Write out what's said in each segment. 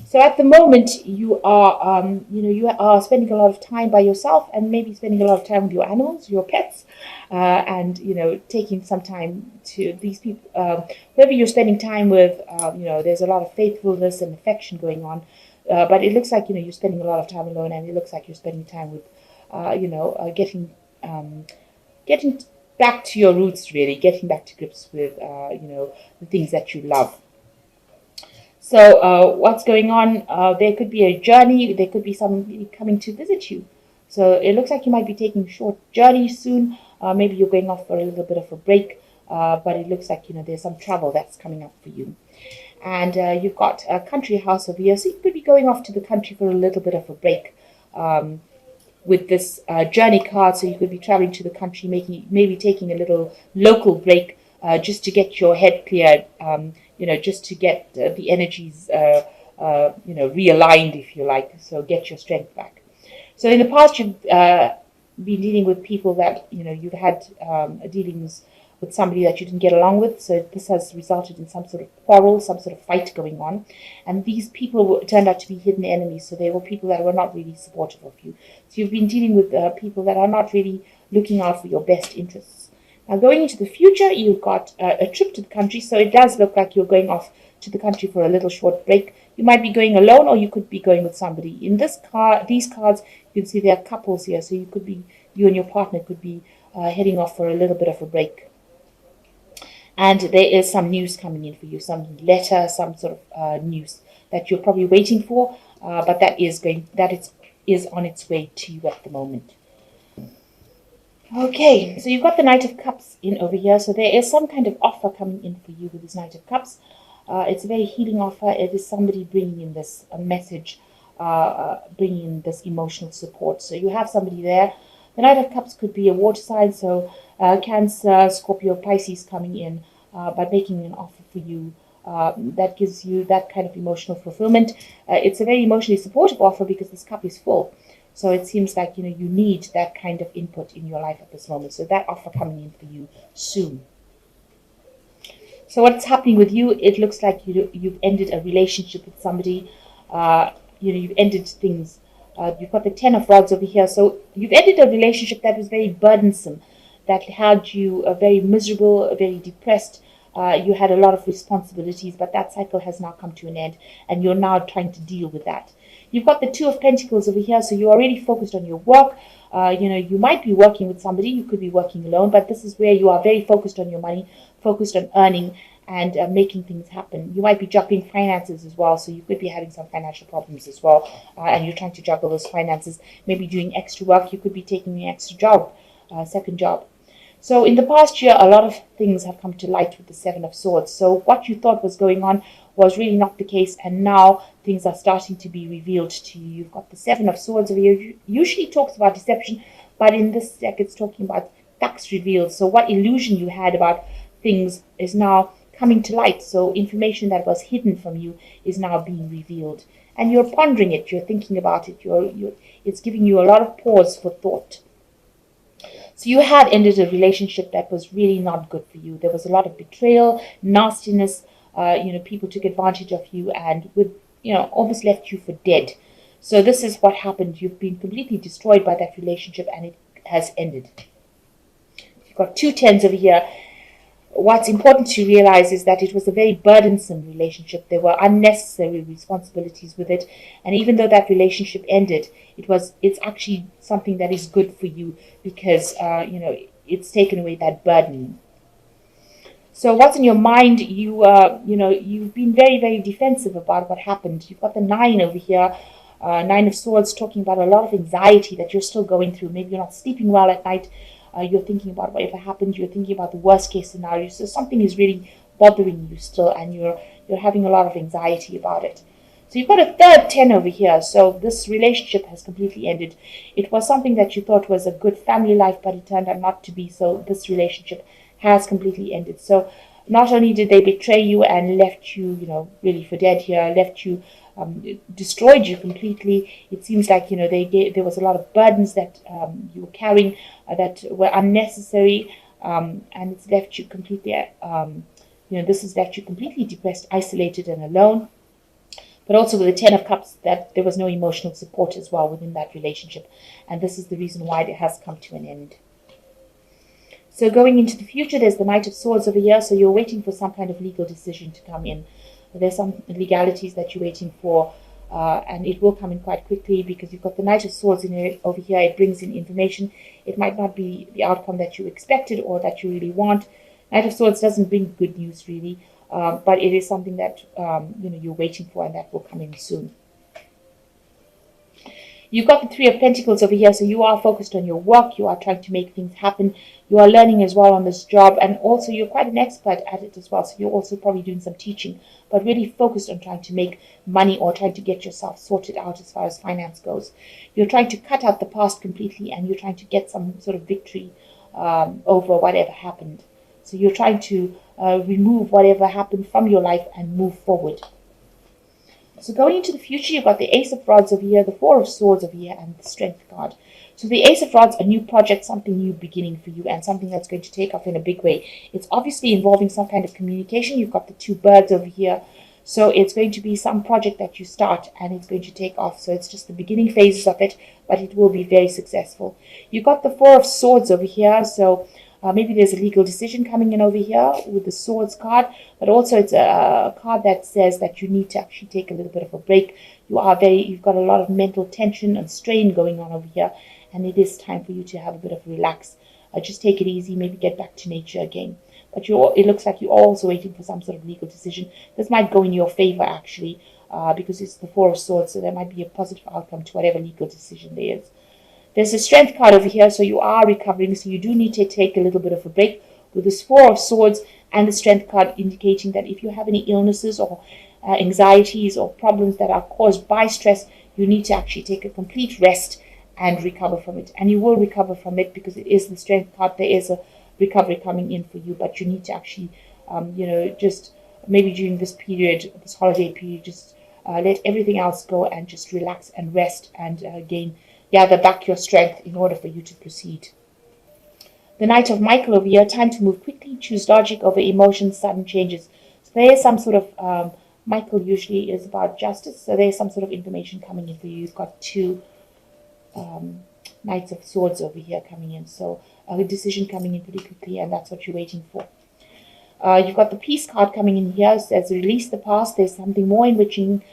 So at the moment, you are spending a lot of time by yourself, and maybe spending a lot of time with your animals, your pets, and taking some time to these people. Whoever you're spending time with, there's a lot of faithfulness and affection going on. But it looks like you're spending a lot of time alone, and it looks like you're spending time with, getting back to your roots, really, getting back to grips with, the things that you love. So, what's going on? There could be a journey. There could be somebody coming to visit you. So it looks like you might be taking a short journey soon. Maybe you're going off for a little bit of a break. But it looks like there's some travel that's coming up for you. And you've got a country house over here, so you could be going off to the country for a little bit of a break. With this journey card, so you could be traveling to the country, maybe taking a little local break, just to get your head cleared, just to get the energies, realigned, if you like. So get your strength back. So in the past, you've been dealing with people that you've had dealings with somebody that you didn't get along with. So this has resulted in some sort of quarrel, some sort of fight going on. And these people turned out to be hidden enemies. So they were people that were not really supportive of you. So you've been dealing with people that are not really looking out for your best interests. Now going into the future, you've got a trip to the country. So it does look like you're going off to the country for a little short break. You might be going alone, or you could be going with somebody. In these cards, you can see there are couples here. So you and your partner could be heading off for a little bit of a break. And there is some news coming in for you, some letter, some sort of news that you're probably waiting for, but that is on its way to you at the moment. Okay, so you've got the Knight of Cups in over here. So there is some kind of offer coming in for you with this Knight of Cups. It's a very healing offer. It is somebody bringing in this message, bringing in this emotional support. So you have somebody there. The Knight of Cups could be a water sign, so Cancer, Scorpio, Pisces coming in by making an offer for you that gives you that kind of emotional fulfillment. It's a very emotionally supportive offer because this cup is full. So it seems like you need that kind of input in your life at this moment. So that offer coming in for you soon. So what's happening with you? It looks like you've ended a relationship with somebody. You've ended things. You've got the Ten of Rods over here. So you've ended a relationship that was very burdensome, that had you very miserable, very depressed. You had a lot of responsibilities, but that cycle has now come to an end, and you're now trying to deal with that. You've got the Two of Pentacles over here, so you're already focused on your work. You might be working with somebody, you could be working alone, but this is where you are very focused on your money, focused on earning, and making things happen. You might be juggling finances as well, so you could be having some financial problems as well, and you're trying to juggle those finances, maybe doing extra work. You could be taking an extra job, second job. So in the past year, a lot of things have come to light with the Seven of Swords. So what you thought was going on was really not the case, and now things are starting to be revealed to you. You've got the Seven of Swords over here. Usually talks about deception, but in this deck it's talking about facts revealed. So what illusion you had about things is now coming to light. So information that was hidden from you is now being revealed, and you're pondering it. You're thinking about it. It's giving you a lot of pause for thought. So you had ended a relationship that was really not good for you. There was a lot of betrayal, nastiness. People took advantage of you and almost left you for dead. So this is what happened. You've been completely destroyed by that relationship, and it has ended. You've got two tens over here. What's important to realize is that it was a very burdensome relationship. There were unnecessary responsibilities with it. And even though that relationship ended, it's actually something that is good for you because, it's taken away that burden. So what's in your mind? You've been very, very defensive about what happened. You've got the Nine over here. Nine of Swords, talking about a lot of anxiety that you're still going through. Maybe you're not sleeping well at night. You're thinking about whatever happened. You're thinking about the worst case scenario. So something is really bothering you still, and you're having a lot of anxiety about it. So you've got a third 10 over here. So this relationship has completely ended. It was something that you thought was a good family life, but it turned out not to be. So this relationship has completely ended. So not only did they betray you and left you, really for dead here, left you, destroyed you completely. It seems like there was a lot of burdens that you were carrying that were unnecessary, and it's left you completely. This has left you completely depressed, isolated, and alone. But also with the Ten of Cups, that there was no emotional support as well within that relationship. And this is the reason why it has come to an end. So going into the future, there's the Knight of Swords over here. So you're waiting for some kind of legal decision to come in. There's some legalities that you're waiting for, and it will come in quite quickly because you've got the Knight of Swords over here. It brings in information. It might not be the outcome that you expected or that you really want. Knight of Swords doesn't bring good news really, but it is something that you're waiting for, and that will come in soon. You've got the Three of Pentacles over here, so you are focused on your work. You are trying to make things happen. You are learning as well on this job, and also you're quite an expert at it as well. So you're also probably doing some teaching, but really focused on trying to make money or trying to get yourself sorted out as far as finance goes. You're trying to cut out the past completely, and you're trying to get some sort of victory over whatever happened. So you're trying to remove whatever happened from your life and move forward. So going into the future, you've got the Ace of Rods over here, the Four of Swords over here, and the Strength card. So the Ace of Rods, a new project, something new beginning for you, and something that's going to take off in a big way. It's obviously involving some kind of communication. You've got the two birds over here. So it's going to be some project that you start, and it's going to take off. So it's just the beginning phases of it, but it will be very successful. You've got the Four of Swords over here. So maybe there's a legal decision coming in over here with the Swords card, but also it's a card that says that you need to actually take a little bit of a break. You've got a lot of mental tension and strain going on over here, and it is time for you to have a bit of relax. Just take it easy, maybe get back to nature again. But it looks like you're also waiting for some sort of legal decision. This might go in your favor actually, because it's the Four of Swords, so there might be a positive outcome to whatever legal decision there is. There's a Strength card over here, so you are recovering, so you do need to take a little bit of a break with this Four of Swords and the Strength card indicating that if you have any illnesses or anxieties or problems that are caused by stress, you need to actually take a complete rest and recover from it. And you will recover from it because it is the Strength card. There is a recovery coming in for you, but you need to actually, just maybe during this period, this holiday period, just let everything else go and just relax and rest and gather back your strength in order for you to proceed. The Knight of Michael over here, time to move quickly, choose logic over emotions, sudden changes. So there is some sort of, Michael usually is about justice, so there's some sort of information coming in for you. You've got two Knights of Swords over here coming in, so a decision coming in pretty quickly, and that's what you're waiting for. You've got the Peace card coming in here, says release the past, there's something more enriching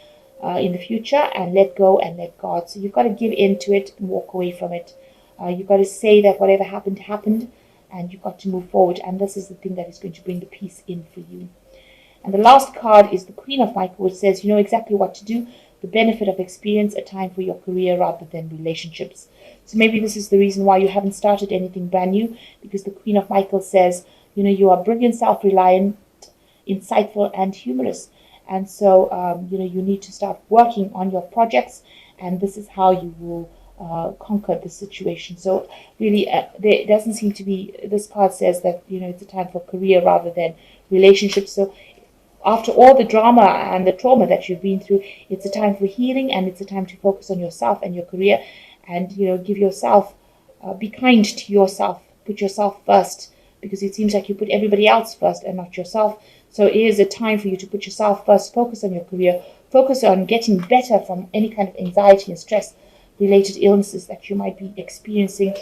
in the future, and let go and let God. So you've got to give in to it and walk away from it. You've got to say that whatever happened, happened, and you've got to move forward. And this is the thing that is going to bring the peace in for you. And the last card is the Queen of Michael, which says you know exactly what to do, the benefit of experience, a time for your career rather than relationships. So maybe this is the reason why you haven't started anything brand new, because the Queen of Michael says, you are brilliant, self-reliant, insightful, and humorous. And so, you need to start working on your projects, and this is how you will conquer the situation. So really, there doesn't seem to be, this card says that, it's a time for career rather than relationships. So after all the drama and the trauma that you've been through, it's a time for healing, and it's a time to focus on yourself and your career, and, give yourself, be kind to yourself, put yourself first, because it seems like you put everybody else first and not yourself. So it is a time for you to put yourself first, focus on your career, focus on getting better from any kind of anxiety and stress-related illnesses that you might be experiencing,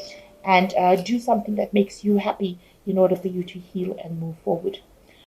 and do something that makes you happy in order for you to heal and move forward.